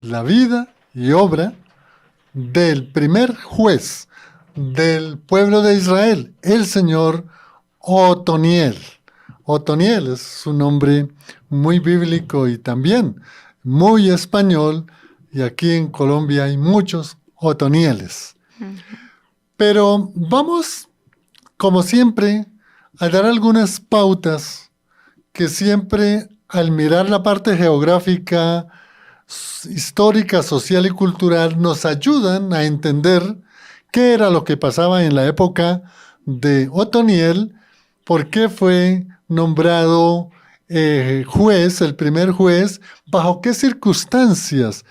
la vida y obra del primer juez del pueblo de Israel, el señor Otoniel. Otoniel es un nombre muy bíblico y también muy español, y aquí en Colombia hay muchos Otonieles. Ujú. Pero vamos, como siempre, a dar algunas pautas que siempre al mirar la parte geográfica, histórica, social y cultural nos ayudan a entender qué era lo que pasaba en la época de Otoniel, por qué fue nombrado juez, el primer juez, bajo qué circunstancias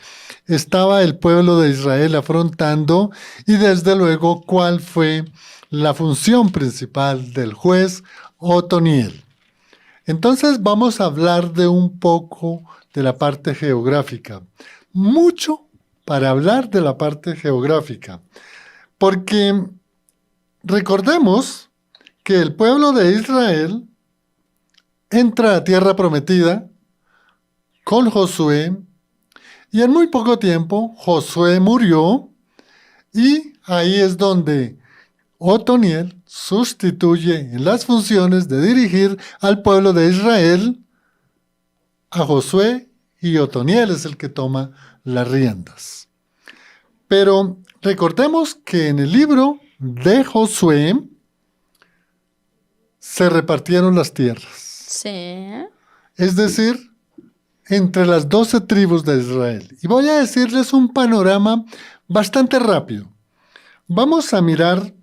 estaba el pueblo de Israel afrontando y desde luego cuál fue la función principal del juez Otoniel. Entonces vamos a hablar de un poco de la parte geográfica. Mucho para hablar de la parte geográfica. Porque recordemos que el pueblo de Israel entra a tierra prometida con Josué y en muy poco tiempo Josué murió y ahí es donde Otoniel sustituye en las funciones de dirigir al pueblo de Israel a Josué, y Otoniel es el que toma las riendas. Pero recordemos que en el libro de Josué se repartieron las tierras, Sí. es decir, entre las 12 tribus de Israel. Y voy a decirles un panorama bastante rápido. Vamos a mirar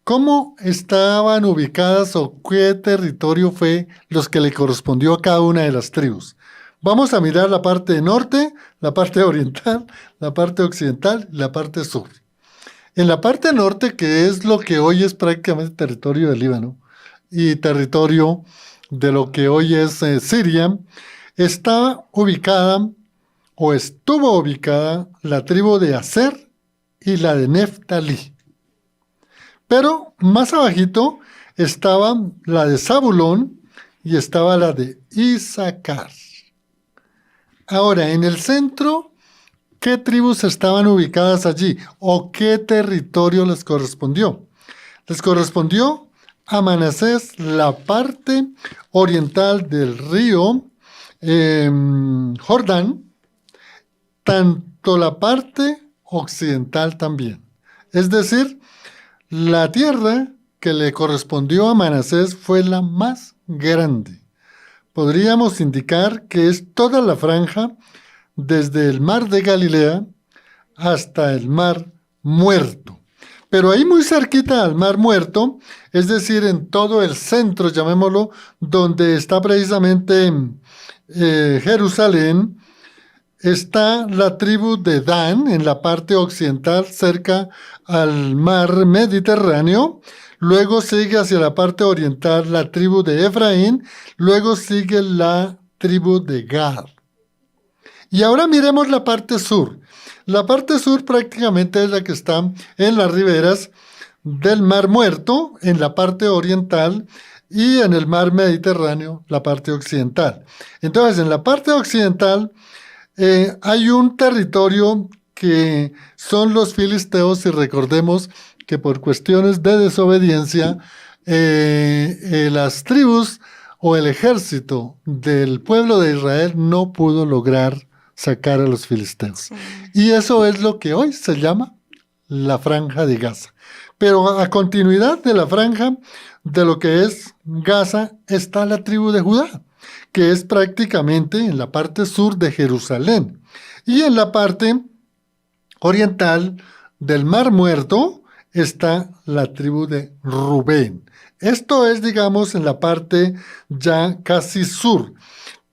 cómo estaban ubicadas o qué territorio fue los que le correspondió a cada una de las tribus. Vamos a mirar la parte norte, la parte oriental, la parte occidental y la parte sur. En la parte norte, que es lo que hoy es prácticamente territorio del Líbano y territorio de lo que hoy es Siria, está ubicada o estuvo ubicada la tribu de Aser y la de Neftalí. Pero más abajito estaba la de Zabulón y estaba la de Isaacar. Ahora, en el centro, ¿qué tribus estaban ubicadas allí? ¿O qué territorio les correspondió? Les correspondió a Manasés la parte oriental del río Jordán, tanto la parte occidental también. Es decir, la tierra que le correspondió a Manasés fue la más grande. Podríamos indicar que es toda la franja desde el mar de Galilea hasta el mar Muerto. Pero ahí muy cerquita al mar Muerto, es decir, en todo el centro, llamémoslo, donde está precisamente Jerusalén, está la tribu de Dan en la parte occidental, cerca al mar Mediterráneo. Luego sigue hacia la parte oriental la tribu de Efraín. Luego sigue la tribu de Gad. Y ahora miremos la parte sur. La parte sur prácticamente es la que está en las riberas del Mar Muerto, en la parte oriental, y en el mar Mediterráneo, la parte occidental. Entonces, en la parte occidental hay un territorio que son los filisteos, y recordemos que por cuestiones de desobediencia, las tribus o el ejército del pueblo de Israel no pudo lograr sacar a los filisteos. Sí. Y eso es lo que hoy se llama la Franja de Gaza. Pero a continuidad de la franja de lo que es Gaza está la tribu de Judá, que es prácticamente en la parte sur de Jerusalén. Y en la parte oriental del Mar Muerto está la tribu de Rubén. Esto es, digamos, en la parte ya casi sur.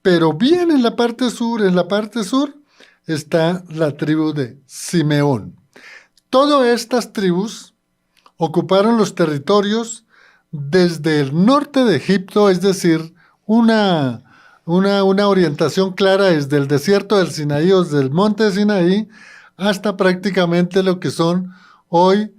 Pero bien en la parte sur, está la tribu de Simeón. Todas estas tribus ocuparon los territorios desde el norte de Egipto, es decir, una orientación clara desde el desierto del Sinaí o desde el monte Sinaí hasta prácticamente lo que son hoy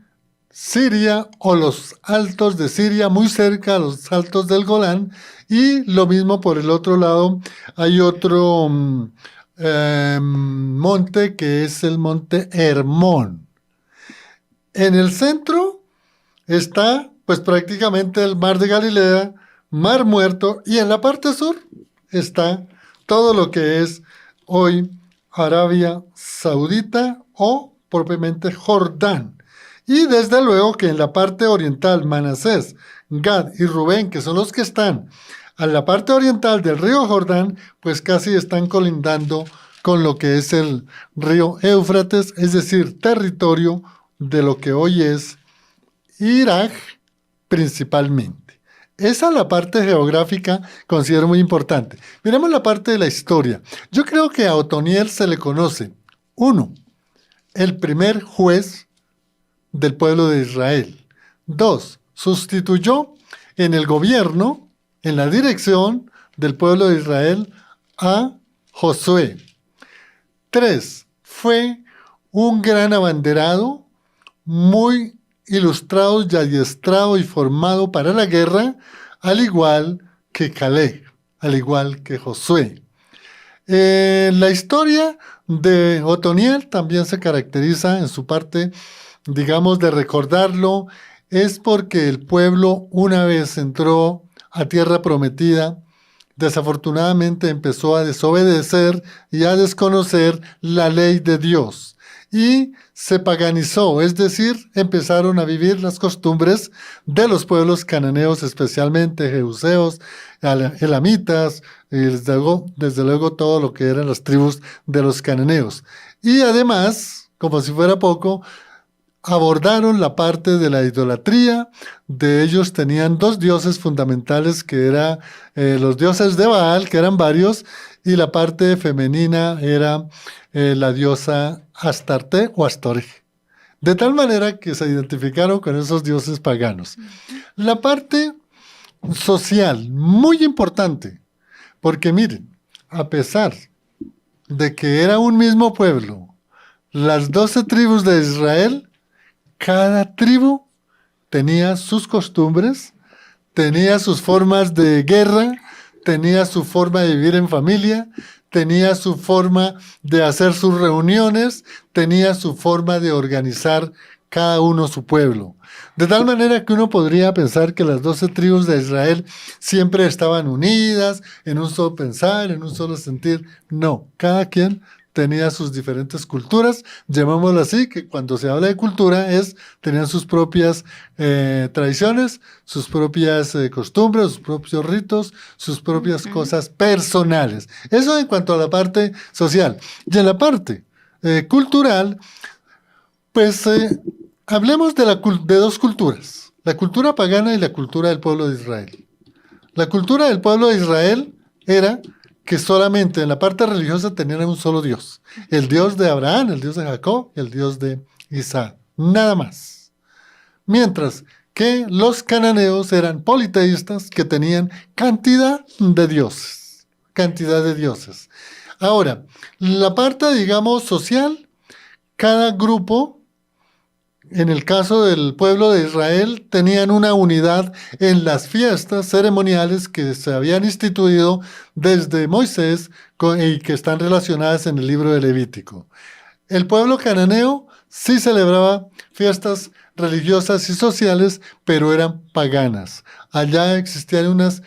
Siria o los altos de Siria, muy cerca a los altos del Golán, y lo mismo por el otro lado, hay otro monte que es el monte Hermón. En el centro está pues prácticamente el mar de Galilea, mar Muerto, y en la parte sur está todo lo que es hoy Arabia Saudita o propiamente Jordán. Y desde luego que en la parte oriental, Manasés, Gad y Rubén, que son los que están a la parte oriental del río Jordán, pues casi están colindando con lo que es el río Éufrates, es decir, territorio de lo que hoy es Irak principalmente. Esa es la parte geográfica, considero muy importante. Miremos la parte de la historia. Yo creo que a Otoniel se le conoce, uno, el primer juez del pueblo de Israel. Dos, sustituyó en el gobierno, en la dirección del pueblo de Israel a Josué. Tres, fue un gran abanderado, muy ilustrado y adiestrado y formado para la guerra, al igual que Caleb, al igual que Josué. La historia de Otoniel también se caracteriza en su parte, digamos, de recordarlo, es porque el pueblo una vez entró a tierra prometida, desafortunadamente empezó a desobedecer y a desconocer la ley de Dios y se paganizó, es decir, empezaron a vivir las costumbres de los pueblos cananeos, especialmente jebuseos, elamitas, y desde luego todo lo que eran las tribus de los cananeos. Y además, como si fuera poco, abordaron la parte de la idolatría. De ellos tenían dos dioses fundamentales que eran los dioses de Baal, que eran varios, y la parte femenina era la diosa Astarte o Astorge. De tal manera que se identificaron con esos dioses paganos. La parte social, muy importante, porque miren, a pesar de que era un mismo pueblo, las 12 tribus de Israel, cada tribu tenía sus costumbres, tenía sus formas de guerra, tenía su forma de vivir en familia, tenía su forma de hacer sus reuniones, tenía su forma de organizar cada uno su pueblo. De tal manera que uno podría pensar que las 12 tribus de Israel siempre estaban unidas, en un solo pensar, en un solo sentir. No, cada quien tenía sus diferentes culturas, llamémoslo así, que cuando se habla de cultura tenían sus propias tradiciones, sus propias costumbres, sus propios ritos, sus propias cosas personales. Eso en cuanto a la parte social. Y en la parte cultural, pues hablemos de dos culturas, la cultura pagana y la cultura del pueblo de Israel. La cultura del pueblo de Israel era que solamente en la parte religiosa tenían un solo Dios. El Dios de Abraham, el Dios de Jacob, el Dios de Isaac. Nada más. Mientras que los cananeos eran politeístas que tenían cantidad de dioses. Cantidad de dioses. Ahora, la parte, digamos, social, cada grupo, en el caso del pueblo de Israel, tenían una unidad en las fiestas ceremoniales que se habían instituido desde Moisés y que están relacionadas en el libro de Levítico. El pueblo cananeo sí celebraba fiestas religiosas y sociales, pero eran paganas. Allá existían unas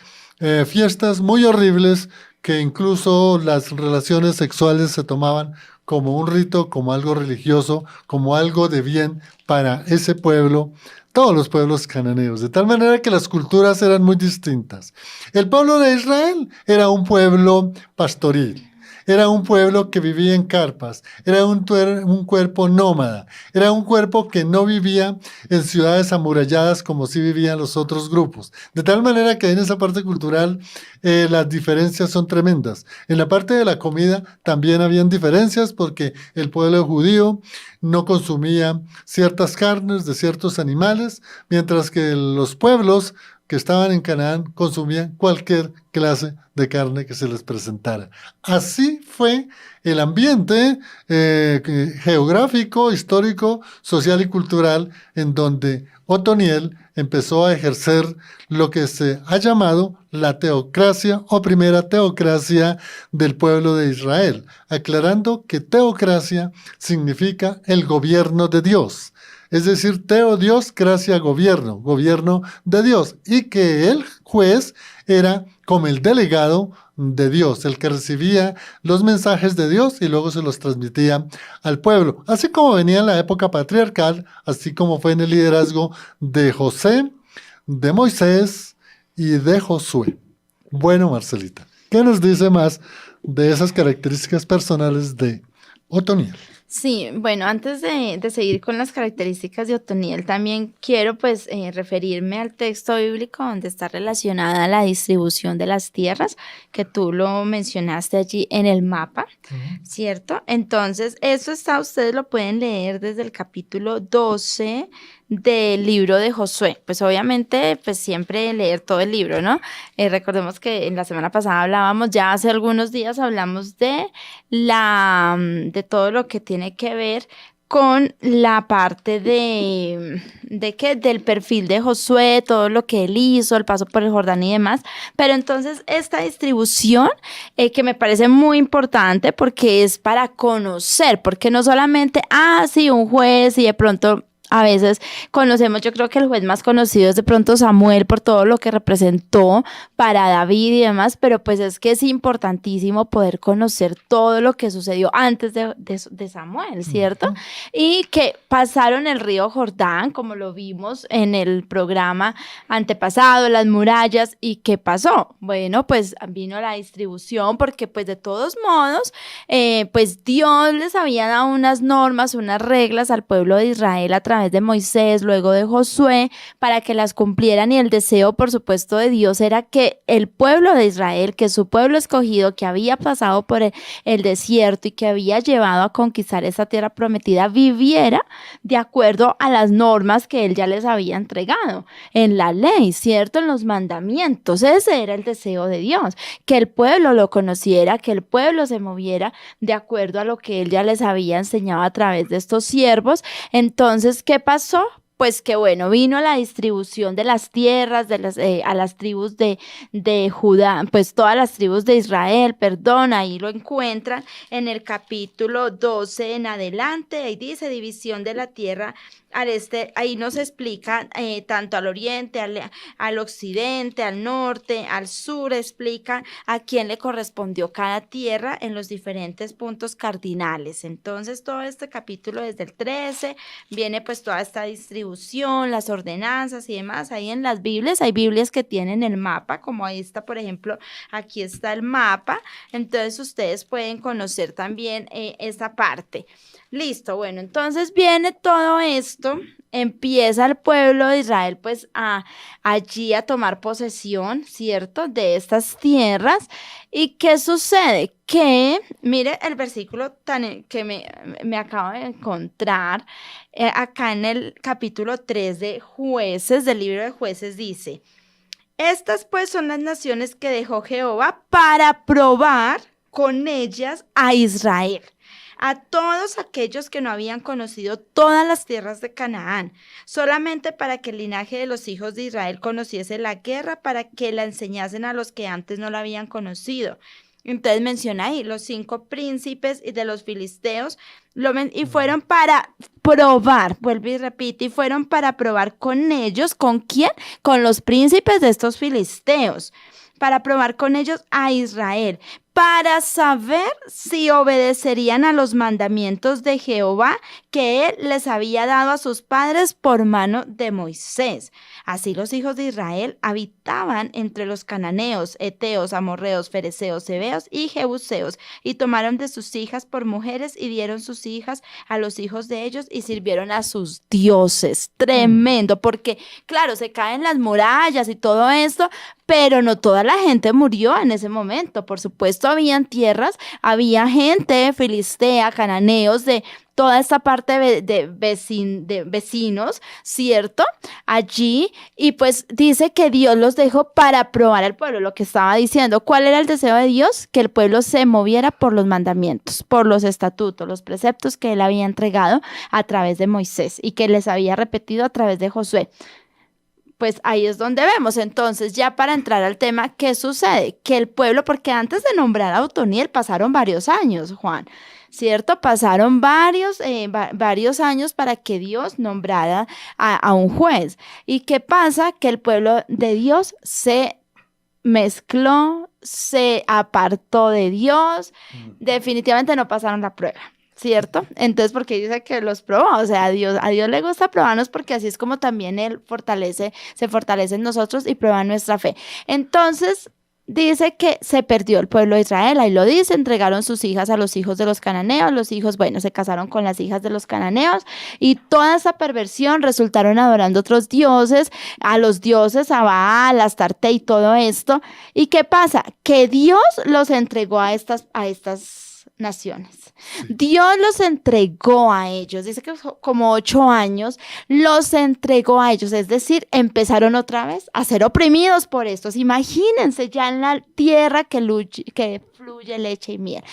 fiestas muy horribles que incluso las relaciones sexuales se tomaban como un rito, como algo religioso, como algo de bien para ese pueblo, todos los pueblos cananeos, de tal manera que las culturas eran muy distintas. El pueblo de Israel era un pueblo pastoril, era un pueblo que vivía en carpas, era un cuerpo nómada, era un cuerpo que no vivía en ciudades amuralladas como sí vivían los otros grupos. De tal manera que en esa parte cultural las diferencias son tremendas. En la parte de la comida también habían diferencias porque el pueblo judío no consumía ciertas carnes de ciertos animales, mientras que los pueblos que estaban en Canaán consumían cualquier clase de carne que se les presentara. Así fue el ambiente geográfico, histórico, social y cultural en donde Otoniel empezó a ejercer lo que se ha llamado la teocracia o primera teocracia del pueblo de Israel, aclarando que teocracia significa el gobierno de Dios. Es decir, teo Dios, cracia gobierno, gobierno de Dios, y que el juez era como el delegado de Dios, el que recibía los mensajes de Dios y luego se los transmitía al pueblo, así como venía en la época patriarcal, así como fue en el liderazgo de José, de Moisés y de Josué. Bueno, Marcelita, ¿qué nos dice más de esas características personales de Otoniel? Sí, bueno, antes de seguir con las características de Otoniel, también quiero pues referirme al texto bíblico donde está relacionada la distribución de las tierras, que tú lo mencionaste allí en el mapa, ¿cierto? Entonces, eso está, ustedes lo pueden leer desde el capítulo 12 del libro de Josué. Pues obviamente, pues siempre leer todo el libro, ¿no? Recordemos que en la semana pasada hablábamos, ya hace algunos días hablamos de todo lo que tiene que ver con la parte del perfil de Josué, todo lo que él hizo, el paso por el Jordán y demás. Pero entonces esta distribución que me parece muy importante porque es para conocer, porque no solamente, sí, un juez y de pronto a veces conocemos, yo creo que el juez más conocido es de pronto Samuel por todo lo que representó para David y demás, pero pues es que es importantísimo poder conocer todo lo que sucedió antes de Samuel, ¿cierto? Uh-huh. Y que pasaron el río Jordán, como lo vimos en el programa antepasado, las murallas, ¿y qué pasó? Bueno, pues vino la distribución porque pues de todos modos, pues Dios les había dado unas normas, unas reglas al pueblo de Israel a través de Moisés, luego de Josué, para que las cumplieran, y el deseo, por supuesto, de Dios era que el pueblo de Israel, que su pueblo escogido, que había pasado por el desierto y que había llevado a conquistar esa tierra prometida, viviera de acuerdo a las normas que él ya les había entregado en la ley, ¿cierto? En los mandamientos. Ese era el deseo de Dios, que el pueblo lo conociera, que el pueblo se moviera de acuerdo a lo que él ya les había enseñado a través de estos siervos. Entonces, ¿qué pasó? Pues que bueno, vino la distribución de las tierras a las tribus de Judá, pues todas las tribus de Israel, ahí lo encuentran en el capítulo 12 en adelante, ahí dice división de la tierra al este, ahí nos explica tanto al oriente, al occidente, al norte, al sur, explica a quién le correspondió cada tierra en los diferentes puntos cardinales. Entonces todo este capítulo desde el 13 viene pues toda esta distribución, las ordenanzas y demás. Ahí en las Biblias, hay Biblias que tienen el mapa, como ahí está, por ejemplo, aquí está el mapa, entonces ustedes pueden conocer también esa parte. Listo, bueno, entonces viene todo esto, empieza el pueblo de Israel pues allí a tomar posesión, ¿cierto?, de estas tierras. ¿Y qué sucede? Que, mire el versículo que me acabo de encontrar, acá en el capítulo 3 de Jueces, del libro de Jueces, dice: estas pues son las naciones que dejó Jehová para probar con ellas a Israel, a todos aquellos que no habían conocido todas las tierras de Canaán, solamente para que el linaje de los hijos de Israel conociese la guerra, para que la enseñasen a los que antes no la habían conocido. Entonces menciona ahí los 5 príncipes y de los filisteos, y fueron para probar, vuelve y repite, y fueron para probar con ellos, ¿con quién? Con los príncipes de estos filisteos, para probar con ellos a Israel, para saber si obedecerían a los mandamientos de Jehová que él les había dado a sus padres por mano de Moisés. Así los hijos de Israel habitaban entre los cananeos, heteos, amorreos, fereceos, heveos y jebuseos, y tomaron de sus hijas por mujeres y dieron sus hijas a los hijos de ellos y sirvieron a sus dioses. Tremendo, porque claro, se caen las murallas y todo esto, pero no toda la gente murió en ese momento, por supuesto. esto habían tierras, había gente filistea, cananeos, de toda esta parte de vecinos, ¿cierto? Allí, y pues dice que Dios los dejó para probar al pueblo, lo que estaba diciendo. ¿Cuál era el deseo de Dios? Que el pueblo se moviera por los mandamientos, por los estatutos, los preceptos que él había entregado a través de Moisés y que les había repetido a través de Josué. Pues ahí es donde vemos. Entonces, ya para entrar al tema, ¿qué sucede? Que el pueblo, porque antes de nombrar a Otoniel pasaron varios años, Juan, ¿cierto? Pasaron varios años para que Dios nombrara a un juez. ¿Y qué pasa? Que el pueblo de Dios se mezcló, se apartó de Dios, definitivamente no pasaron la prueba. ¿Cierto? Entonces, porque dice que los probó, o sea, a Dios le gusta probarnos porque así es como también Él se fortalece en nosotros y prueba nuestra fe. Entonces, dice que se perdió el pueblo de Israel, ahí lo dice, entregaron sus hijas a los hijos de los cananeos, los hijos, bueno, se casaron con las hijas de los cananeos y toda esa perversión resultaron adorando otros dioses, a los dioses, a Baal, a Astarte y todo esto. ¿Y qué pasa? Que Dios los entregó a estas naciones. Dios los entregó a ellos, dice que como 8 años los entregó a ellos, es decir, empezaron otra vez a ser oprimidos por estos. Imagínense ya en la tierra que fluye leche y miel,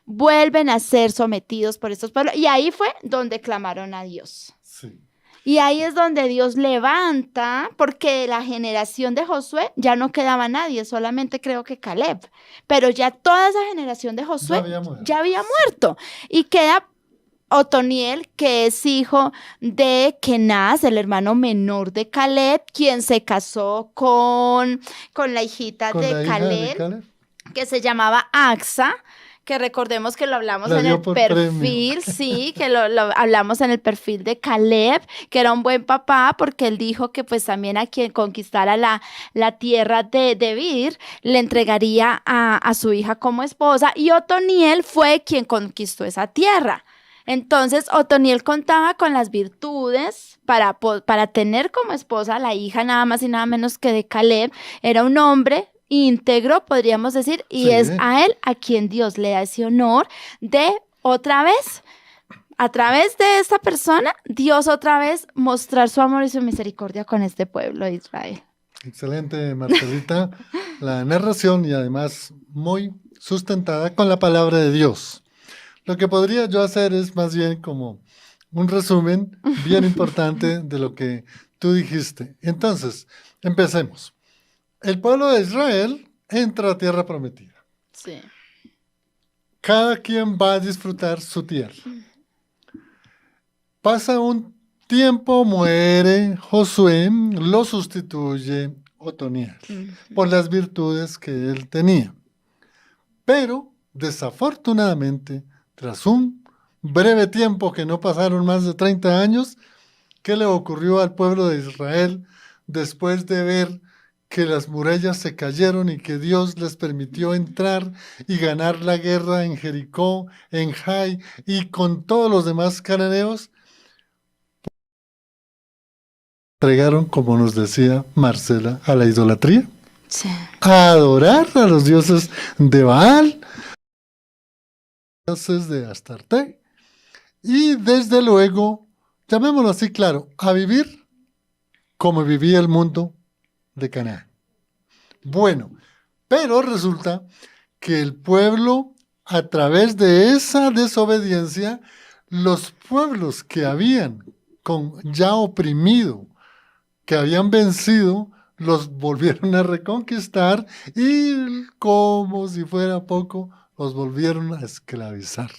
vuelven a ser sometidos por estos pueblos y ahí fue donde clamaron a Dios. Sí. Y ahí es donde Dios levanta, porque de la generación de Josué ya no quedaba nadie, solamente creo que Caleb. Pero ya toda esa generación de Josué ya había muerto. Y queda Otoniel, que es hijo de Kenaz, el hermano menor de Caleb, quien se casó con la hijita de Caleb, que se llamaba Axa, que recordemos que lo hablamos en el perfil, sí, que lo hablamos en el perfil de Caleb, que era un buen papá porque él dijo que pues también a quien conquistara la tierra de Debir le entregaría a su hija como esposa, y Otoniel fue quien conquistó esa tierra. Entonces, Otoniel contaba con las virtudes para tener como esposa a la hija nada más y nada menos que de Caleb. Era un hombre íntegro, podríamos decir, y sí, es a él a quien Dios le da ese honor de otra vez, a través de esta persona, Dios otra vez mostrar su amor y su misericordia con este pueblo de Israel. Excelente, Marcelita, la narración y además muy sustentada con la palabra de Dios. Lo que podría yo hacer es más bien como un resumen bien importante de lo que tú dijiste. Entonces, empecemos. El pueblo de Israel entra a tierra prometida. Sí. Cada quien va a disfrutar su tierra. Pasa un tiempo, muere Josué, lo sustituye Otoniel por las virtudes que él tenía. Pero, desafortunadamente, tras un breve tiempo que no pasaron más de 30 años, ¿qué le ocurrió al pueblo de Israel después de ver que las murallas se cayeron y que Dios les permitió entrar y ganar la guerra en Jericó, en Jai y con todos los demás cananeos? Entregaron, como nos decía Marcela, a la idolatría, sí, a adorar a los dioses de Baal, dioses de Astarte, y desde luego, llamémoslo así claro, a vivir como vivía el mundo de Canaán. Bueno, pero resulta que el pueblo, a través de esa desobediencia, los pueblos que habían ya oprimido, que habían vencido, los volvieron a reconquistar y, como si fuera poco, los volvieron a esclavizar.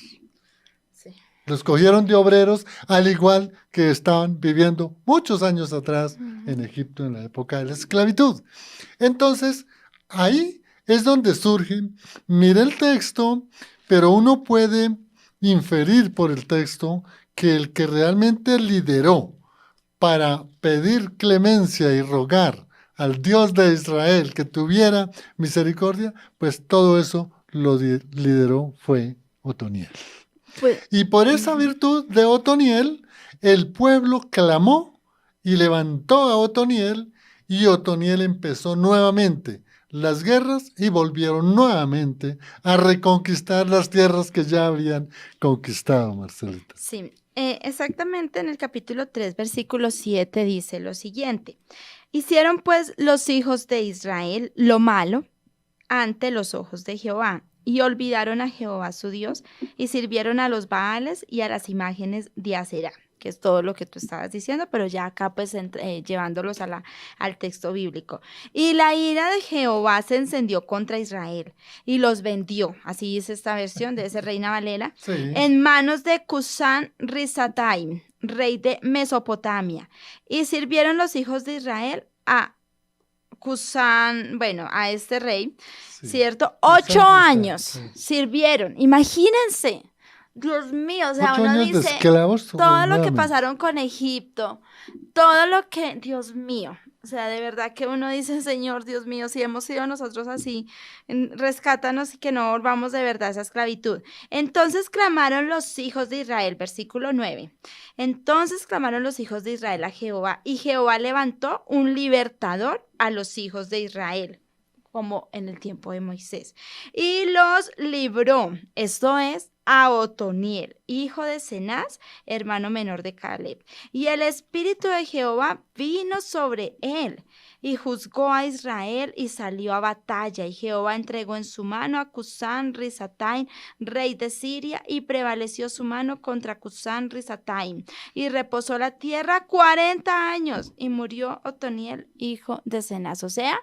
Sí. Los cogieron de obreros, al igual que estaban viviendo muchos años atrás en Egipto en la época de la esclavitud. Entonces, ahí es donde surge, mire el texto, pero uno puede inferir por el texto que el que realmente lideró para pedir clemencia y rogar al Dios de Israel que tuviera misericordia, pues todo eso lo lideró fue Otoniel. Y por esa virtud de Otoniel, el pueblo clamó y levantó a Otoniel, y Otoniel empezó nuevamente las guerras y volvieron nuevamente a reconquistar las tierras que ya habían conquistado, Marcelita. Sí, exactamente en el capítulo 3, versículo 7 dice lo siguiente. Hicieron pues los hijos de Israel lo malo ante los ojos de Jehová, y olvidaron a Jehová su Dios, y sirvieron a los Baales y a las imágenes de Aserá, que es todo lo que tú estabas diciendo, pero ya acá pues llevándolos al texto bíblico. Y la ira de Jehová se encendió contra Israel, y los vendió, así dice esta versión de ese Reina Valera, Sí. en manos de Cusán Risataim, rey de Mesopotamia, y sirvieron los hijos de Israel a Cusán, bueno, a este rey, Sí. ¿cierto? Cusán 8 años sí. sirvieron, imagínense, Dios mío, o sea, 8 uno años de dice, esclavos. todo lo que nuevamente. pasaron con Egipto, todo lo que, Dios mío, o sea, de verdad que uno dice, Señor, Dios mío, si hemos sido nosotros así, rescátanos y que no volvamos de verdad a esa esclavitud. Entonces clamaron los hijos de Israel, versículo 9. Entonces clamaron los hijos de Israel a Jehová, y Jehová levantó un libertador a los hijos de Israel, como en el tiempo de Moisés, y los libró, esto es, a Otoniel, hijo de Cenaz, hermano menor de Caleb. Y el espíritu de Jehová vino sobre él, y juzgó a Israel, y salió a batalla. Y Jehová entregó en su mano a Cusán Risataim, rey de Siria, y prevaleció su mano contra Cusán Risataim. Y reposó la tierra 40 años, y murió Otoniel, hijo de Cenaz. O sea,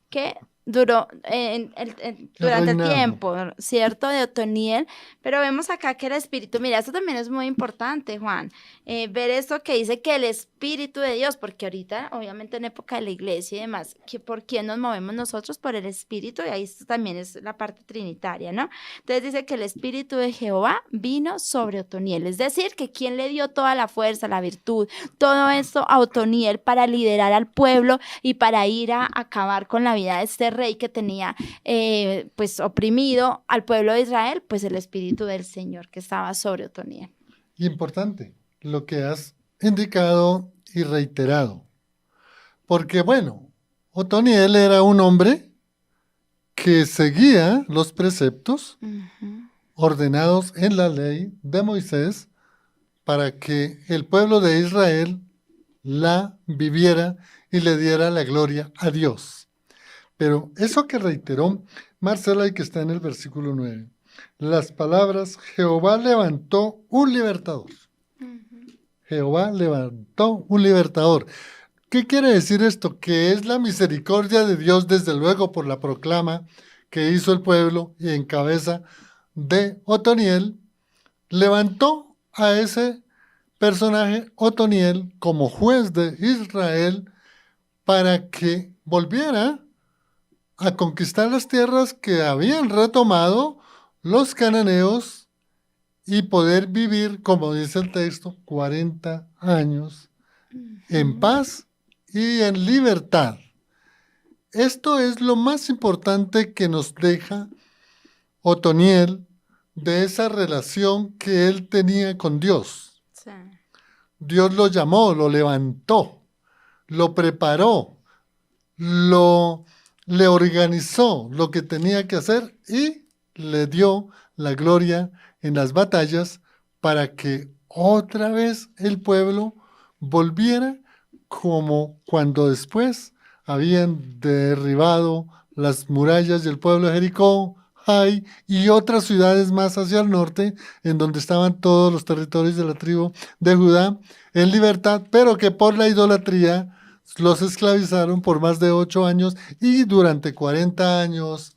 que duró durante el reinado. tiempo, ¿cierto? De Otoniel, pero vemos acá que el espíritu, mira, esto también es muy importante, Juan, ver esto que dice que el espíritu de Dios, porque ahorita, obviamente en época de la iglesia y demás, que ¿por quién nos movemos nosotros? Por el espíritu, y ahí esto también es la parte trinitaria, ¿no? Entonces dice que el espíritu de Jehová vino sobre Otoniel, es decir, que quién le dio toda la fuerza, la virtud, todo esto a Otoniel para liderar al pueblo y para ir a acabar con la vida de este rey que tenía pues oprimido al pueblo de Israel, pues el espíritu del Señor que estaba sobre Otoniel. Importante lo que has indicado y reiterado. Porque bueno, Otoniel era un hombre que seguía los preceptos ordenados en la ley de Moisés para que el pueblo de Israel la viviera y le diera la gloria a Dios. Pero eso que reiteró Marcela y que está en el versículo 9, las palabras Jehová levantó un libertador. Jehová levantó un libertador. ¿Qué quiere decir esto? Que es la misericordia de Dios, desde luego, por la proclama que hizo el pueblo y en cabeza de Otoniel, levantó a ese personaje Otoniel como juez de Israel para que volviera a conquistar las tierras que habían retomado los cananeos y poder vivir, como dice el texto, 40 años en paz y en libertad. Esto es lo más importante que nos deja Otoniel de esa relación que él tenía con Dios. Sí. Dios lo llamó, lo levantó, lo preparó, le organizó lo que tenía que hacer y le dio la gloria en las batallas para que otra vez el pueblo volviera como cuando después habían derribado las murallas del pueblo de Jericó, Jai y otras ciudades más hacia el norte, en donde estaban todos los territorios de la tribu de Judá en libertad, pero que por la idolatría los esclavizaron por más de 8 años y durante 40 años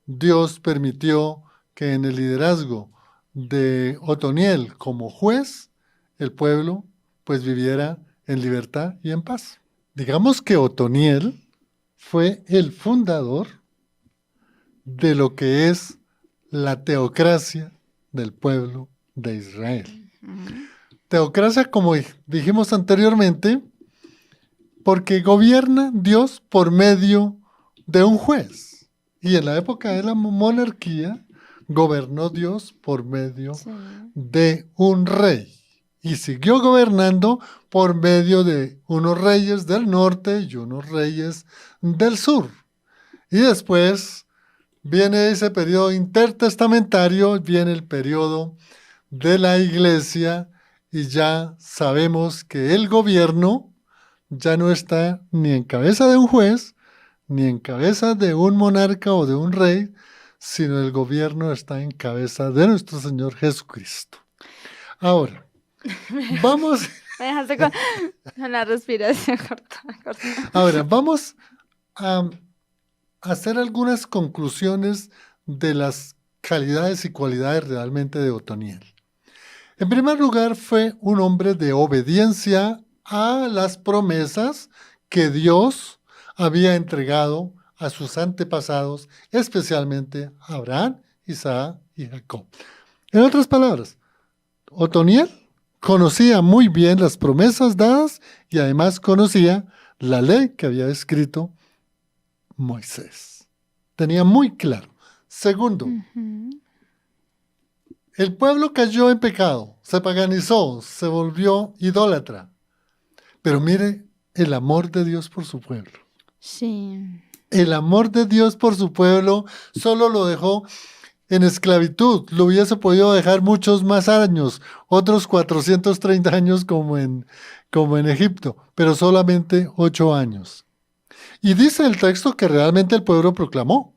Dios permitió que en el liderazgo de Otoniel como juez, el pueblo pues viviera en libertad y en paz. Digamos que Otoniel fue el fundador de lo que es la teocracia del pueblo de Israel. Teocracia, como dijimos anteriormente, porque gobierna Dios por medio de un juez. Y en la época de la monarquía, gobernó Dios por medio de un rey. Y siguió gobernando por medio de unos reyes del norte y unos reyes del sur. Y después viene ese periodo intertestamentario, viene el periodo de la iglesia y ya sabemos que el gobierno ya no está ni en cabeza de un juez, ni en cabeza de un monarca o de un rey, sino el gobierno está en cabeza de nuestro Señor Jesucristo. Ahora, vamos... Me dejaste con la respiración corta. Ahora, vamos a hacer algunas conclusiones de las calidades y cualidades realmente de Otoniel. En primer lugar, fue un hombre de obediencia a las promesas que Dios había entregado a sus antepasados, especialmente a Abraham, Isaac y Jacob. En otras palabras, Otoniel conocía muy bien las promesas dadas y además conocía la ley que había escrito Moisés. Tenía muy claro. Segundo, el pueblo cayó en pecado, se paganizó, se volvió idólatra. Pero mire el amor de Dios por su pueblo. Sí. El amor de Dios por su pueblo solo lo dejó en esclavitud. Lo hubiese podido dejar muchos más años, otros 430 años como en Egipto, pero solamente 8 años. Y dice el texto que realmente el pueblo proclamó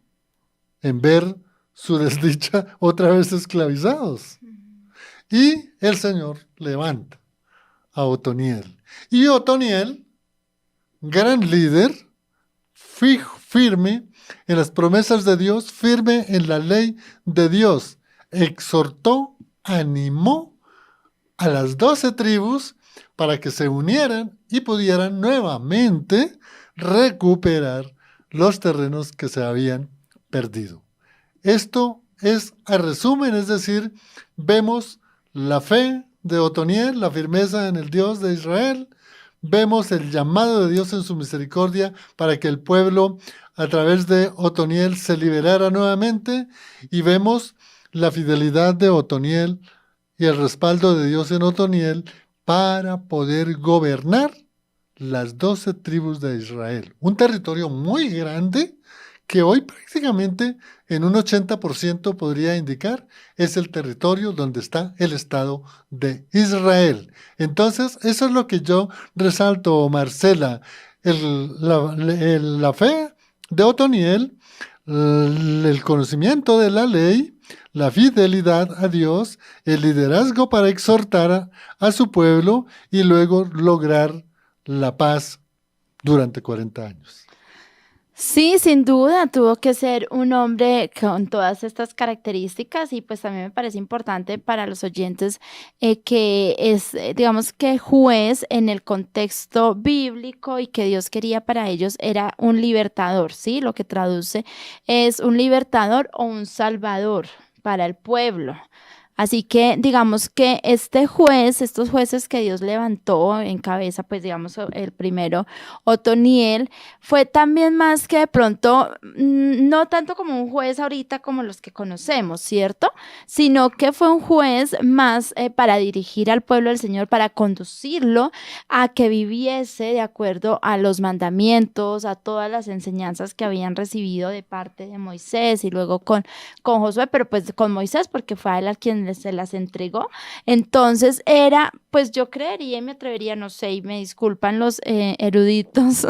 en ver su desdicha otra vez esclavizados. Y el Señor levanta a Otoniel. Y Otoniel, gran líder, firme en las promesas de Dios, firme en la ley de Dios, exhortó, animó a las 12 tribus para que se unieran y pudieran nuevamente recuperar los terrenos que se habían perdido. Esto es a resumen, es decir, vemos la fe de Otoniel, la firmeza en el Dios de Israel, vemos el llamado de Dios en su misericordia para que el pueblo a través de Otoniel se liberara nuevamente y vemos la fidelidad de Otoniel y el respaldo de Dios en Otoniel para poder gobernar las 12 tribus de Israel. Un territorio muy grande que hoy prácticamente en un 80% podría indicar es el territorio donde está el Estado de Israel. Entonces, eso es lo que yo resalto, Marcela, la fe de Otoniel, el conocimiento de la ley, la fidelidad a Dios, el liderazgo para exhortar a su pueblo y luego lograr la paz durante 40 años. Sí, sin duda, tuvo que ser un hombre con todas estas características y pues también me parece importante para los oyentes que es, digamos que juez en el contexto bíblico y que Dios quería para ellos era un libertador, ¿sí? Lo que traduce es un libertador o un salvador para el pueblo. Así que digamos que este juez, estos jueces que Dios levantó en cabeza, pues digamos el primero, Otoniel, fue también más que de pronto, no tanto como un juez ahorita como los que conocemos, ¿cierto? Sino que fue un juez más para dirigir al pueblo del Señor, para conducirlo a que viviese de acuerdo a los mandamientos, a todas las enseñanzas que habían recibido de parte de Moisés y luego con Josué, pero pues con Moisés porque fue a él a quien se las entregó. Entonces era, pues yo creería y me atrevería, no sé, y me disculpan los eruditos,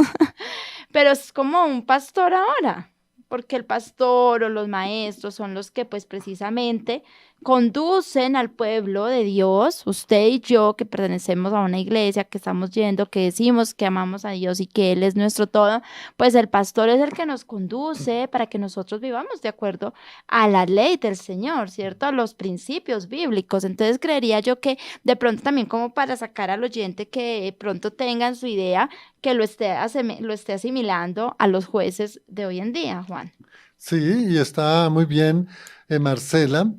pero es como un pastor ahora, porque el pastor o los maestros son los que pues precisamente conducen al pueblo de Dios, usted y yo que pertenecemos a una iglesia, que estamos yendo, que decimos que amamos a Dios y que Él es nuestro todo, pues el pastor es el que nos conduce para que nosotros vivamos de acuerdo a la ley del Señor, ¿cierto? A los principios bíblicos. Entonces creería yo que de pronto también como para sacar al oyente que de pronto tengan su idea, que lo esté asimilando a los jueces de hoy en día, Juan. Sí, y está muy bien, Marcela.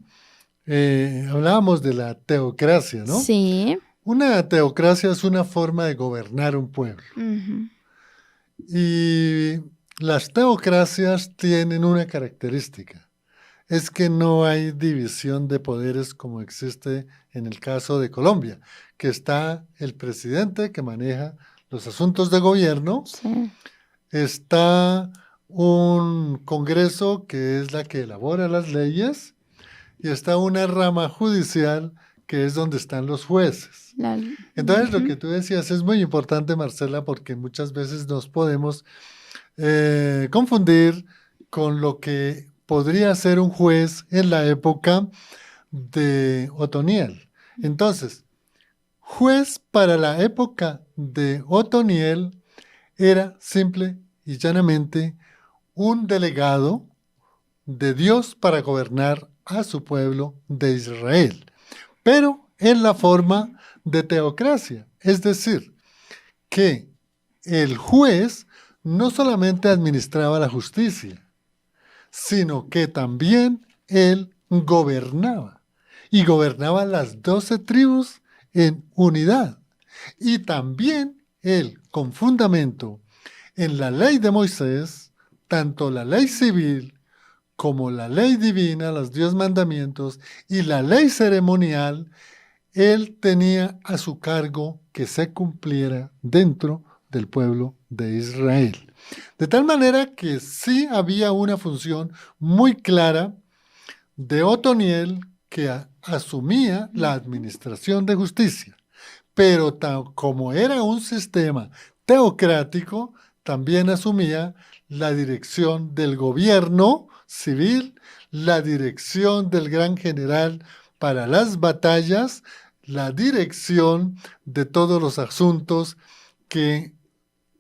Hablábamos de la teocracia, ¿no? Sí. Una teocracia es una forma de gobernar un pueblo. Uh-huh. Y las teocracias tienen una característica, es que no hay división de poderes como existe en el caso de Colombia, que está el presidente que maneja los asuntos de gobierno, Sí. está un congreso que es la que elabora las leyes y está una rama judicial que es donde están los jueces. Entonces, lo que tú decías es muy importante, Marcela, porque muchas veces nos podemos confundir con lo que podría ser un juez en la época de Otoniel. Entonces, juez para la época de Otoniel era simple y llanamente un delegado de Dios para gobernar a su pueblo de Israel, pero en la forma de teocracia, es decir, que el juez no solamente administraba la justicia, sino que también él gobernaba, y gobernaba las 12 tribus en unidad, y también él, con fundamento en la ley de Moisés, tanto la ley civil como la ley divina, los 10 mandamientos, y la ley ceremonial, él tenía a su cargo que se cumpliera dentro del pueblo de Israel. De tal manera que sí había una función muy clara de Otoniel que asumía la administración de justicia, pero como era un sistema teocrático, también asumía la dirección del gobierno civil, la dirección del gran general para las batallas, la dirección de todos los asuntos que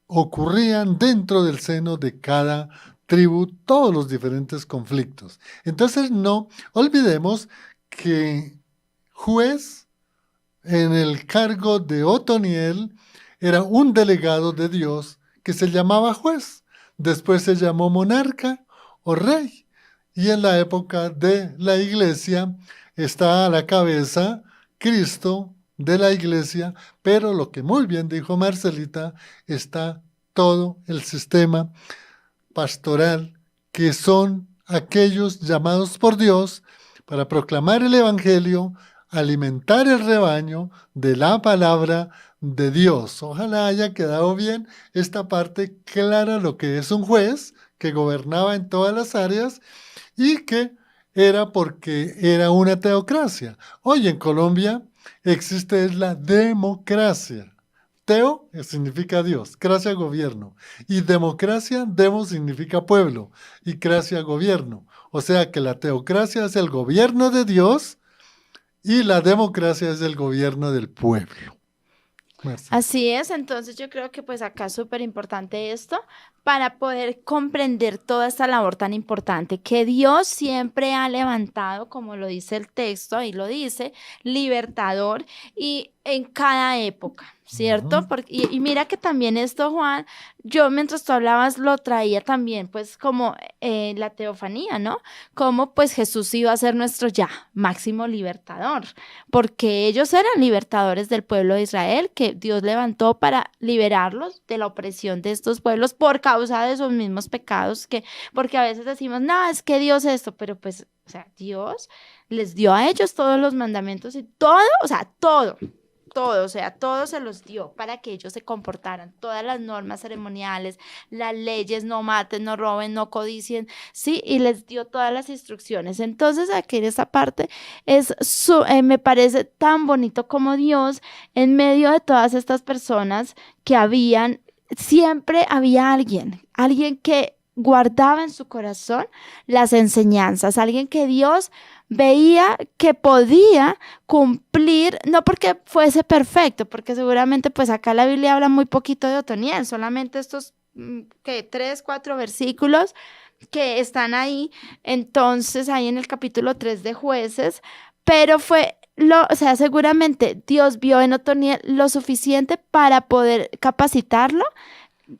ocurrían dentro del seno de cada tribu, todos los diferentes conflictos. Entonces no olvidemos que juez en el cargo de Otoniel era un delegado de Dios que se llamaba juez. Después se llamó monarca o rey. Y en la época de la iglesia está a la cabeza Cristo de la iglesia, pero lo que muy bien dijo Marcelita, está todo el sistema pastoral, que son aquellos llamados por Dios para proclamar el evangelio, alimentar el rebaño de la palabra de Dios. Ojalá haya quedado bien esta parte clara, lo que es un juez que gobernaba en todas las áreas y que era porque era una teocracia. Hoy en Colombia existe la democracia. Teo significa Dios, cracia gobierno. Y democracia, demo significa pueblo y cracia gobierno. O sea que la teocracia es el gobierno de Dios y la democracia es el gobierno del pueblo. Marcela. Así es, entonces yo creo que pues acá es súper importante esto para poder comprender toda esta labor tan importante que Dios siempre ha levantado, como lo dice el texto, ahí lo dice, libertador y en cada época, ¿cierto? Ujú. Y mira que también esto, Juan, yo mientras tú hablabas lo traía también pues como la teofanía, ¿no? Como pues Jesús iba a ser nuestro ya máximo libertador, porque ellos eran libertadores del pueblo de Israel que Dios levantó para liberarlos de la opresión de estos pueblos por causa de sus mismos pecados, porque a veces decimos, no, es que Dios esto, pero pues, o sea, Dios les dio a ellos todos los mandamientos y todo, o sea, todo, o sea, todo se los dio para que ellos se comportaran, todas las normas ceremoniales, las leyes, no maten, no roben, no codicien, sí, y les dio todas las instrucciones. Entonces, aquí en esta parte me parece tan bonito como Dios, en medio de todas estas personas que habían, siempre había alguien que guardaba en su corazón las enseñanzas, alguien que Dios veía que podía cumplir, no porque fuese perfecto, porque seguramente pues acá la Biblia habla muy poquito de Otoniel, solamente estos que 3, 4 versículos que están ahí, entonces ahí en el capítulo 3 de Jueces, pero o sea, seguramente Dios vio en Otoniel lo suficiente para poder capacitarlo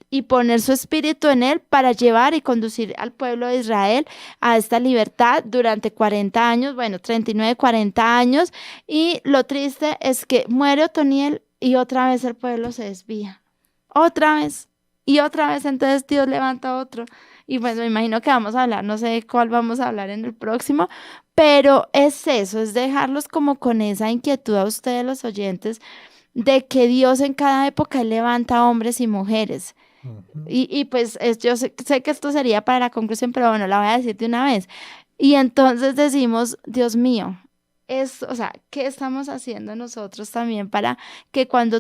y poner su espíritu en él para llevar y conducir al pueblo de Israel a esta libertad durante 40 años, bueno, 39, 40 años, y lo triste es que muere Otoniel y otra vez el pueblo se desvía, otra vez, y otra vez, entonces Dios levanta otro, y pues me imagino que vamos a hablar, no sé cuál vamos a hablar en el próximo, pero es eso, es dejarlos como con esa inquietud a ustedes los oyentes, de que Dios en cada época levanta hombres y mujeres Ujú. Y pues yo sé que esto sería para la conclusión, pero bueno, la voy a decir de una vez. Y entonces decimos, Dios mío, o sea, ¿qué estamos haciendo nosotros también para que cuando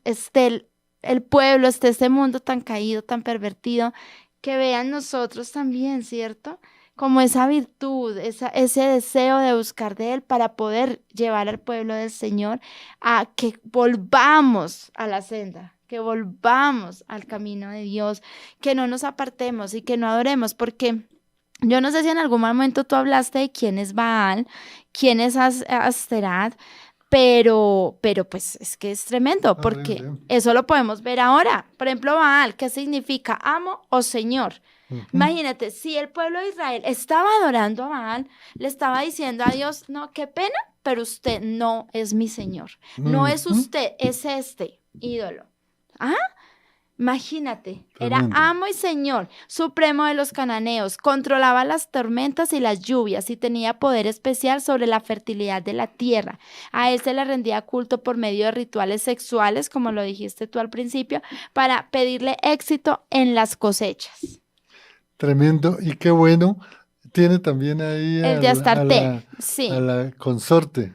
esté el pueblo, esté este mundo tan caído, tan pervertido, que vean nosotros también, ¿cierto? Como esa virtud, ese deseo de buscar de Él para poder llevar al pueblo del Señor a que volvamos a la senda, que volvamos al camino de Dios, que no nos apartemos y que no adoremos, porque yo no sé si en algún momento tú hablaste de quién es Baal, quién es Asterat, pero pues es que es tremendo, porque Horrible. eso lo podemos ver ahora. Por ejemplo, Baal, ¿qué significa amo o señor? Ujú. Imagínate, si el pueblo de Israel estaba adorando a Baal, le estaba diciendo a Dios, no, qué pena, pero usted no es mi señor. No es Ujú. usted, es este ídolo. ¿Ah? Imagínate, era Tremendo. amo y señor, supremo de los cananeos, controlaba las tormentas y las lluvias y tenía poder especial sobre la fertilidad de la tierra. A él se le rendía culto por medio de rituales sexuales, como lo dijiste tú al principio, para pedirle éxito en las cosechas. Tremendo. Y qué bueno. Tiene también ahí El de Astarte, a sí. la consorte.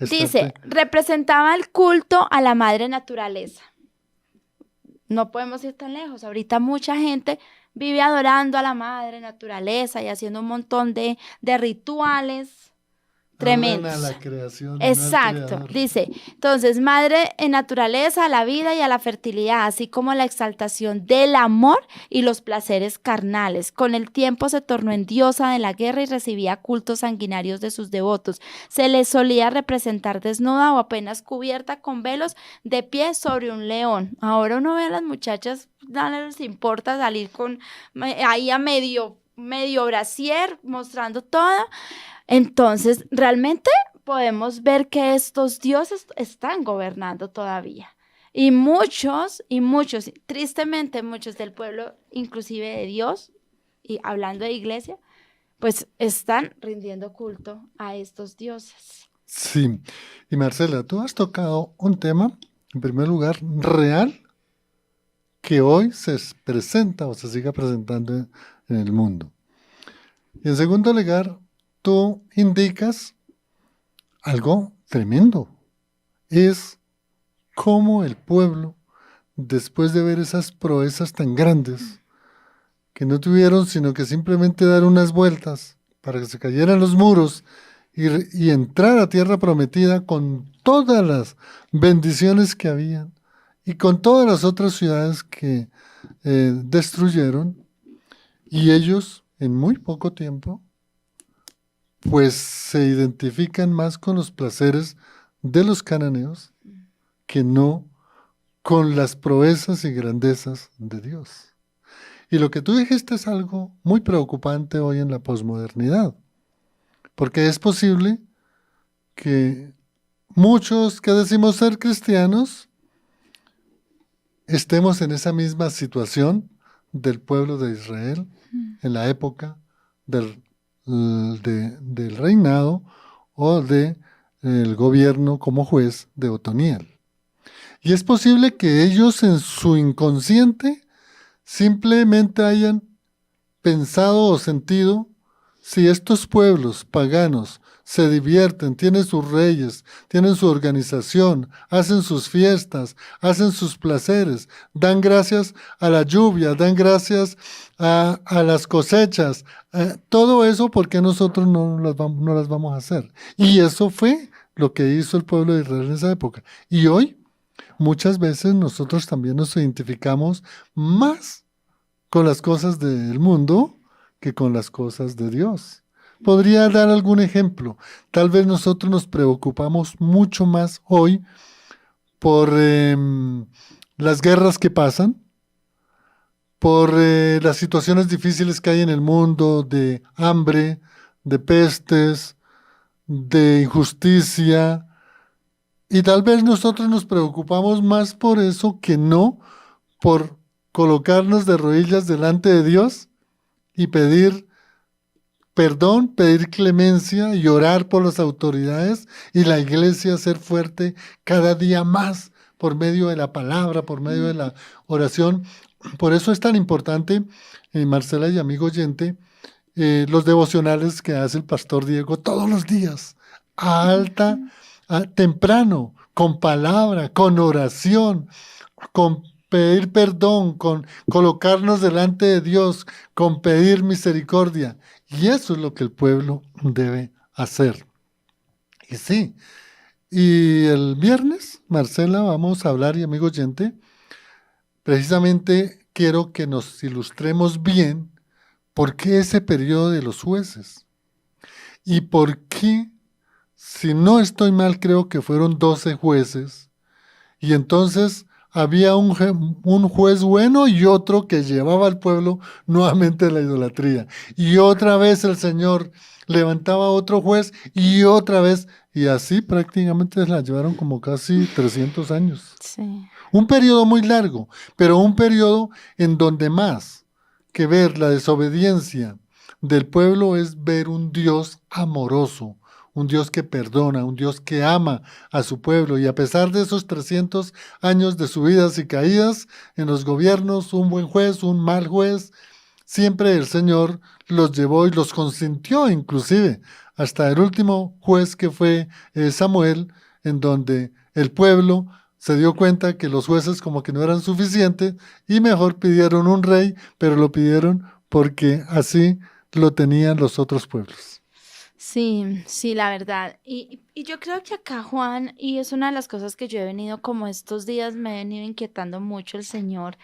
Dice, Estarte. representaba el culto a la madre naturaleza. No podemos ir tan lejos. Ahorita mucha gente vive adorando a la madre naturaleza y haciendo un montón de rituales Adoran a tremendos. la creación y no al Exacto, creador. dice, entonces, madre en naturaleza, a la vida y a la fertilidad, así como la exaltación del amor y los placeres carnales. Con el tiempo se tornó en diosa de la guerra y recibía cultos sanguinarios de sus devotos. Se le solía representar desnuda o apenas cubierta con velos de pie sobre un león. Ahora uno ve a las muchachas, no les importa salir con ahí a medio brasier, mostrando todo. Entonces, realmente podemos ver que estos dioses están gobernando todavía. Y muchos, tristemente muchos del pueblo, inclusive de Dios, y hablando de iglesia, pues están rindiendo culto a estos dioses. Sí. Y Marcela, tú has tocado un tema, en primer lugar, real, que hoy presenta o se sigue presentando en el mundo. Y en segundo lugar, tú indicas algo tremendo. Es cómo el pueblo, después de ver esas proezas tan grandes, que no tuvieron sino que simplemente dar unas vueltas para que se cayeran los muros y entrar a tierra prometida con todas las bendiciones que habían y con todas las otras ciudades que destruyeron, y ellos en muy poco tiempo pues se identifican más con los placeres de los cananeos que no con las proezas y grandezas de Dios. Y lo que tú dijiste es algo muy preocupante hoy en la posmodernidad, porque es posible que muchos que decimos ser cristianos estemos en esa misma situación del pueblo de Israel en la época del reinado o del gobierno como juez de Otoniel. Y es posible que ellos en su inconsciente simplemente hayan pensado o sentido, si estos pueblos paganos se divierten, tienen sus reyes, tienen su organización, hacen sus fiestas, hacen sus placeres, dan gracias a la lluvia, dan gracias a las cosechas, todo eso, ¿por qué nosotros no las vamos a hacer? Y eso fue lo que hizo el pueblo de Israel en esa época. Y hoy, muchas veces nosotros también nos identificamos más con las cosas del mundo que con las cosas de Dios. Podría dar algún ejemplo. Tal vez nosotros nos preocupamos mucho más hoy por las guerras que pasan, por las situaciones difíciles que hay en el mundo, de hambre, de pestes, de injusticia, y tal vez nosotros nos preocupamos más por eso que no por colocarnos de rodillas delante de Dios y pedir perdón, pedir clemencia y orar por las autoridades y la iglesia ser fuerte cada día más por medio de la palabra, por medio de la oración, por eso es tan importante, Marcela y amigo oyente, los devocionales que hace el pastor Diego todos los días, temprano, con palabra, con oración, con pedir perdón, con colocarnos delante de Dios, con pedir misericordia. Y eso es lo que el pueblo debe hacer. Y sí, y el viernes, Marcela, vamos a hablar, y amigo oyente, precisamente quiero que nos ilustremos bien por qué ese periodo de los jueces y por qué, si no estoy mal, creo que fueron 12 jueces, y entonces había un juez bueno y otro que llevaba al pueblo nuevamente a la idolatría. Y otra vez el Señor levantaba otro juez y otra vez, y así prácticamente la llevaron como casi 300 años. Sí. Un periodo muy largo, pero un periodo en donde más que ver la desobediencia del pueblo es ver un Dios amoroso, un Dios que perdona, un Dios que ama a su pueblo. Y a pesar de esos 300 años de subidas y caídas en los gobiernos, un buen juez, un mal juez, siempre el Señor los llevó y los consintió, inclusive hasta el último juez que fue Samuel, en donde el pueblo se dio cuenta que los jueces como que no eran suficientes y mejor pidieron un rey, pero lo pidieron porque así lo tenían los otros pueblos. Sí, sí, la verdad. Y yo creo que acá, Juan, y es una de las cosas que yo he venido como estos días me he venido inquietando mucho el Señor,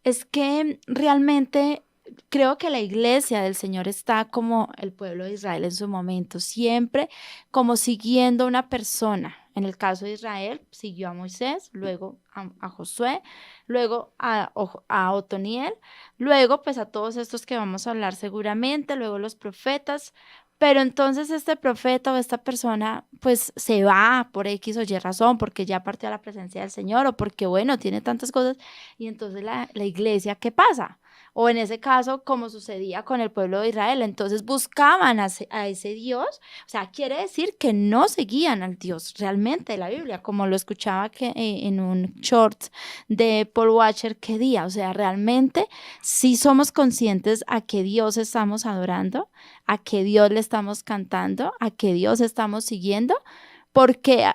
es que realmente creo que la iglesia del Señor está como el pueblo de Israel en su momento, siempre como siguiendo a una persona. En el caso de Israel, siguió a Moisés, luego a Josué, luego a Otoniel, luego pues a todos estos que vamos a hablar seguramente, luego los profetas. Pero entonces este profeta o esta persona pues se va por X o Y razón, porque ya partió a la presencia del Señor o porque bueno, tiene tantas cosas. Y entonces la iglesia, ¿qué pasa? O en ese caso, como sucedía con el pueblo de Israel, entonces buscaban a ese Dios, o sea, quiere decir que no seguían al Dios realmente de la Biblia, como lo escuchaba en un short de Paul Washer que día, o sea, realmente sí somos conscientes a qué Dios estamos adorando, a qué Dios le estamos cantando, a qué Dios estamos siguiendo, porque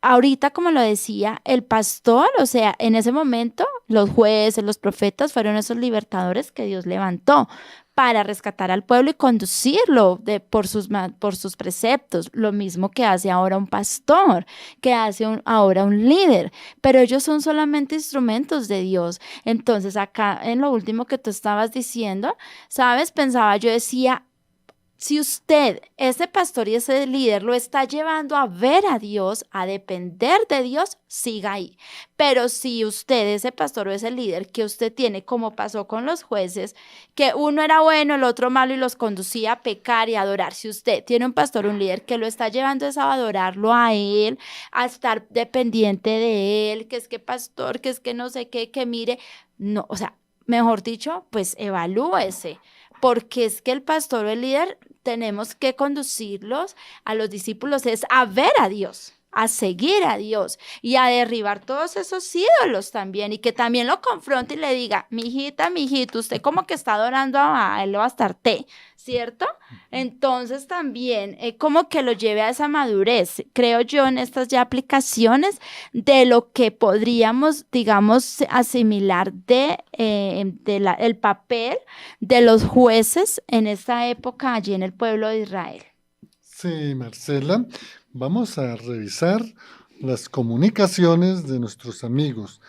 ahorita, como lo decía, el pastor, o sea, en ese momento, los jueces, los profetas fueron esos libertadores que Dios levantó para rescatar al pueblo y conducirlo por sus preceptos, lo mismo que hace ahora un pastor, que hace ahora un líder, pero ellos son solamente instrumentos de Dios. Entonces, acá en lo último que tú estabas diciendo, ¿sabes? Pensaba, yo decía, si usted, ese pastor y ese líder, lo está llevando a ver a Dios, a depender de Dios, siga ahí. Pero si usted, ese pastor o ese líder que usted tiene, como pasó con los jueces, que uno era bueno, el otro malo y los conducía a pecar y a adorar. Si usted tiene un pastor, un líder que lo está llevando es a adorarlo a él, a estar dependiente de él, que es que pastor, que es que no sé qué, que mire, no, o sea, mejor dicho, pues evalúese. Porque es que el pastor o el líder tenemos que conducirlos a los discípulos es a ver a Dios, a seguir a Dios y a derribar todos esos ídolos también y que también lo confronte y le diga, mijita, mijito, usted como que está adorando a él o a Astarte, ¿cierto? Entonces también como que lo lleve a esa madurez, creo yo, en estas ya aplicaciones de lo que podríamos, digamos, asimilar el papel de los jueces en esta época allí en el pueblo de Israel. Sí, Marcela, vamos a revisar las comunicaciones de nuestros amigos.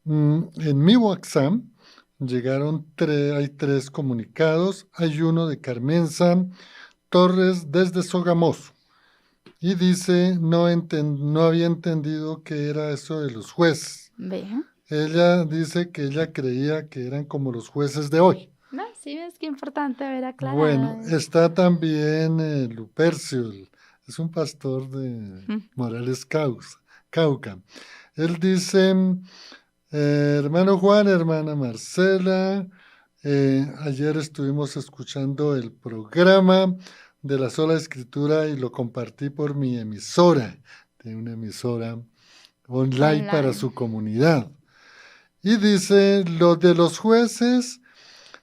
En mi WhatsApp hay 3 comunicados. Hay uno de Carmenza Torres desde Sogamoso. Y dice, no había entendido qué era eso de los jueces. ¿Ve? Ella dice que ella creía que eran como los jueces de hoy. No, sí, ves qué importante haber aclarado Bueno, eso. está también Lupercio, es un pastor de Morales Cauca. Él dice, hermano Juan, hermana Marcela, ayer estuvimos escuchando el programa de la sola escritura y lo compartí por mi emisora, de una emisora online para Online. su comunidad. Y dice, lo de los jueces,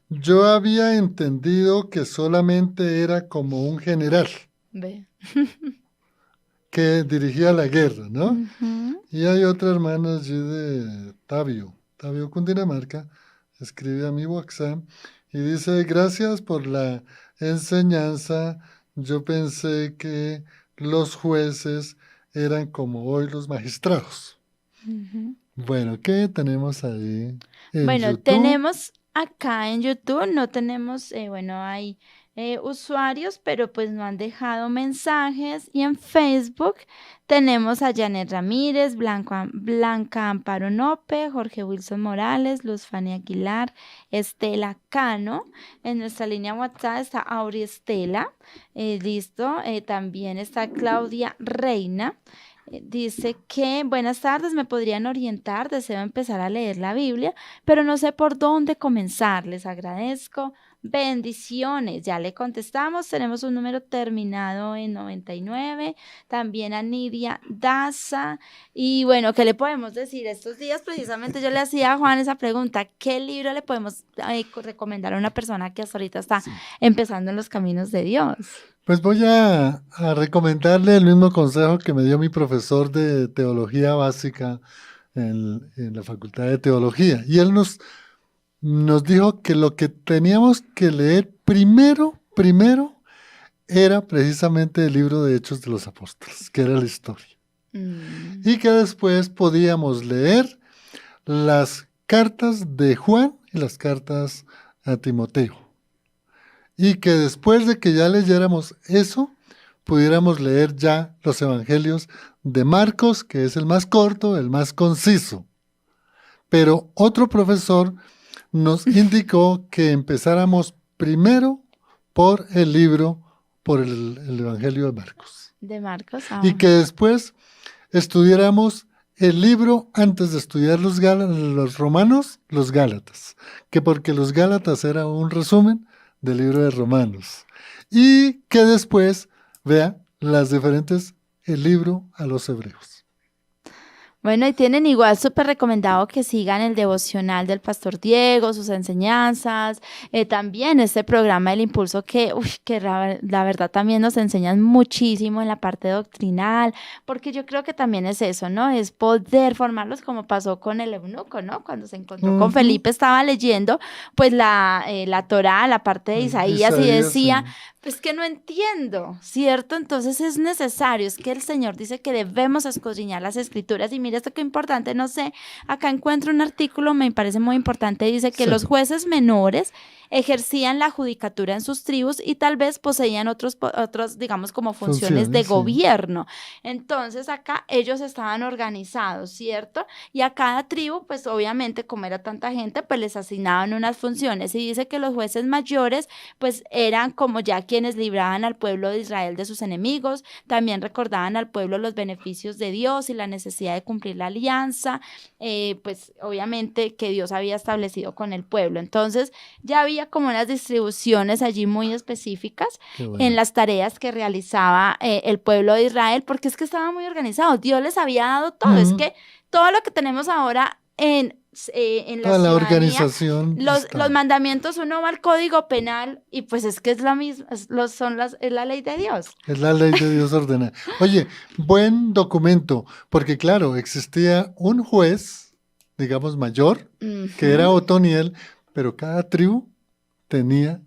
yo había entendido que solamente era como un general Ve. que dirigía la guerra, ¿no? Ujú. Y hay otra hermana allí de Tabio Cundinamarca, escribe a mi WhatsApp y dice, gracias por la enseñanza, yo pensé que los jueces eran como hoy los magistrados. Ujú. Bueno, ¿qué tenemos ahí en Bueno, YouTube? tenemos acá en YouTube, no tenemos, bueno, hay usuarios, pero pues no han dejado mensajes. Y en Facebook tenemos a Janet Ramírez, Blanca Amparo Nope, Jorge Wilson Morales, Luz Fanny Aguilar, Estela Cano. En nuestra línea WhatsApp está Auri Estela, listo. También está Claudia Reina. Dice que buenas tardes, me podrían orientar, deseo empezar a leer la Biblia, pero no sé por dónde comenzar. Les agradezco. Bendiciones. Ya le contestamos. Tenemos un número terminado en 99. También a Nidia Daza. Y bueno, ¿qué le podemos decir? Estos días precisamente yo le hacía a Juan esa pregunta. ¿Qué libro le podemos recomendar a una persona que hasta ahorita está empezando en los caminos de Dios? Pues voy a recomendarle el mismo consejo que me dio mi profesor de teología básica en la Facultad de Teología. Y él nos dijo que lo que teníamos que leer primero, era precisamente el libro de Hechos de los Apóstoles, que era la historia. Mm. Y que después podíamos leer las cartas de Juan y las cartas a Timoteo. Y que después de que ya leyéramos eso, pudiéramos leer ya los evangelios de Marcos, que es el más corto, el más conciso. Pero otro profesor nos indicó que empezáramos primero por el libro, por el Evangelio de Marcos. De Marcos. Y que después estudiáramos el libro antes de estudiar los romanos, los Gálatas. Que porque los Gálatas era un resumen del libro de Romanos. Y que después vea las diferentes, el libro a los hebreos. Bueno, y tienen igual súper recomendado que sigan el devocional del Pastor Diego, sus enseñanzas, también este programa El Impulso que la verdad también nos enseñan muchísimo en la parte doctrinal, porque yo creo que también es eso, ¿no? Es poder formarlos como pasó con el eunuco, ¿no? Cuando se encontró con Felipe estaba leyendo pues la Torá, la parte de Isaías y decía, pues que no entiendo, ¿cierto? Entonces es necesario, es que el Señor dice que debemos escudriñar las Escrituras y mira esto qué importante, no sé, acá encuentro un artículo, me parece muy importante, dice que los jueces menores ejercían la judicatura en sus tribus y tal vez poseían otros digamos, como funciones de gobierno. Entonces acá ellos estaban organizados, ¿cierto? Y a cada tribu, pues obviamente, como era tanta gente, pues les asignaban unas funciones. Y dice que los jueces mayores, pues eran como ya quienes libraban al pueblo de Israel de sus enemigos, también recordaban al pueblo los beneficios de Dios y la necesidad de cumplir la alianza, pues obviamente que Dios había establecido con el pueblo. Entonces ya había como unas distribuciones allí muy específicas en las tareas que realizaba el pueblo de Israel, porque es que estaba muy organizado, Dios les había dado todo, es que todo lo que tenemos ahora en la organización, los mandamientos, uno va al código penal y pues es que es la misma, es la ley de Dios. Es la ley de Dios ordenada. Oye, buen documento, porque claro, existía un juez, digamos mayor, que era Otoniel, pero cada tribu tenía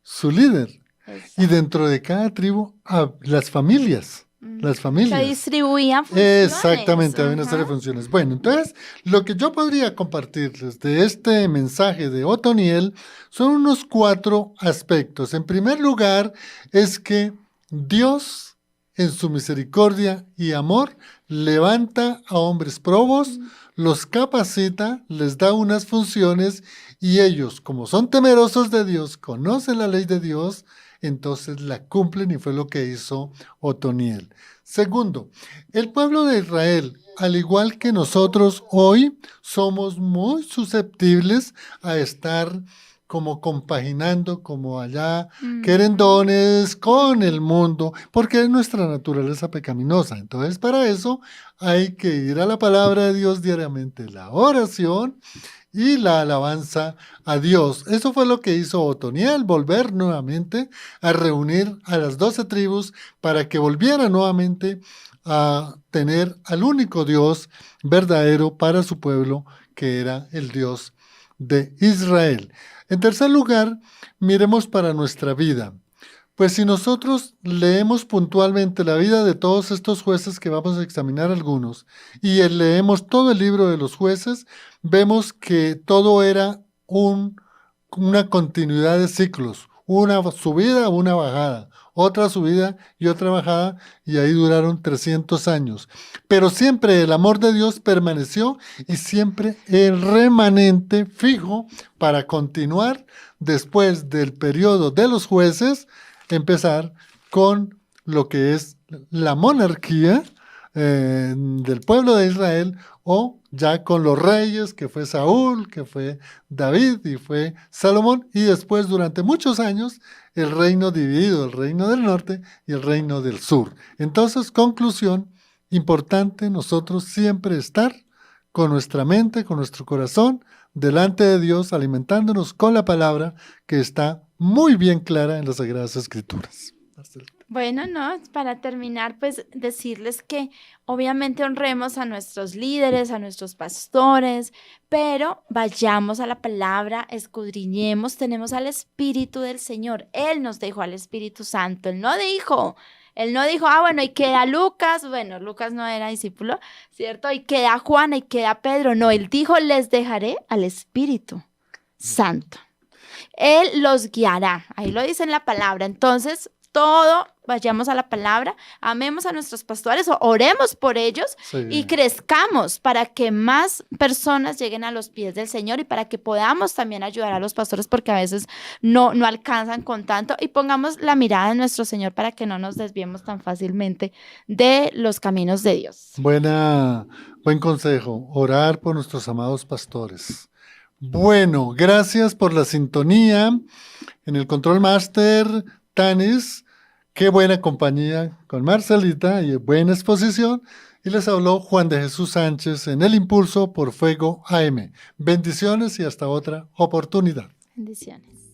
su líder. Exacto. Y dentro de cada tribu, las familias. Se distribuían funciones. Exactamente, había una serie de funciones. Bueno, entonces, lo que yo podría compartirles de este mensaje de Otoniel son unos 4 aspectos. En primer lugar, es que Dios, en su misericordia y amor, levanta a hombres probos, los capacita, les da unas funciones y ellos, como son temerosos de Dios, conocen la ley de Dios, entonces la cumplen y fue lo que hizo Otoniel. Segundo, el pueblo de Israel, al igual que nosotros hoy, somos muy susceptibles a estar como compaginando, como allá, querendones con el mundo, porque es nuestra naturaleza pecaminosa. Entonces, para eso hay que ir a la palabra de Dios diariamente, la oración y la alabanza a Dios. Eso fue lo que hizo Otoniel, volver nuevamente a reunir a las 12 tribus para que volvieran nuevamente a tener al único Dios verdadero para su pueblo, que era el Dios de Israel. En tercer lugar, miremos para nuestra vida. Pues si nosotros leemos puntualmente la vida de todos estos jueces, que vamos a examinar algunos, y leemos todo el libro de los jueces, vemos que todo era una continuidad de ciclos, una subida, una bajada, otra subida y otra bajada, y ahí duraron 300 años. Pero siempre el amor de Dios permaneció y siempre el remanente fijo para continuar después del periodo de los jueces, empezar con lo que es la monarquía del pueblo de Israel, o ya con los reyes, que fue Saúl, que fue David y fue Salomón, y después durante muchos años el reino dividido, el reino del norte y el reino del sur. Entonces, conclusión, importante nosotros siempre estar con nuestra mente, con nuestro corazón, delante de Dios, alimentándonos con la palabra que está muy bien clara en las Sagradas Escrituras. Bueno, no, para terminar, pues decirles que obviamente honremos a nuestros líderes, a nuestros pastores, pero vayamos a la palabra, escudriñemos, tenemos al Espíritu del Señor. Él nos dejó al Espíritu Santo. Él no dijo, bueno, y queda Lucas. Bueno, Lucas no era discípulo, ¿cierto? Y queda Juana y queda Pedro. No, él dijo, les dejaré al Espíritu Santo. Él los guiará. Ahí lo dice en la palabra. Entonces, vayamos a la palabra, amemos a nuestros pastores, oremos por ellos, sí, y crezcamos para que más personas lleguen a los pies del Señor, y para que podamos también ayudar a los pastores, porque a veces no alcanzan con tanto, y pongamos la mirada en nuestro Señor para que no nos desviemos tan fácilmente de los caminos de Dios. Buen consejo, orar por nuestros amados pastores. Bueno, gracias por la sintonía. En el Control Master, Tanis. Qué buena compañía con Marcelita y buena exposición. Y les habló Juan de Jesús Sánchez en El Impulso por Fuego AM. Bendiciones y hasta otra oportunidad. Bendiciones.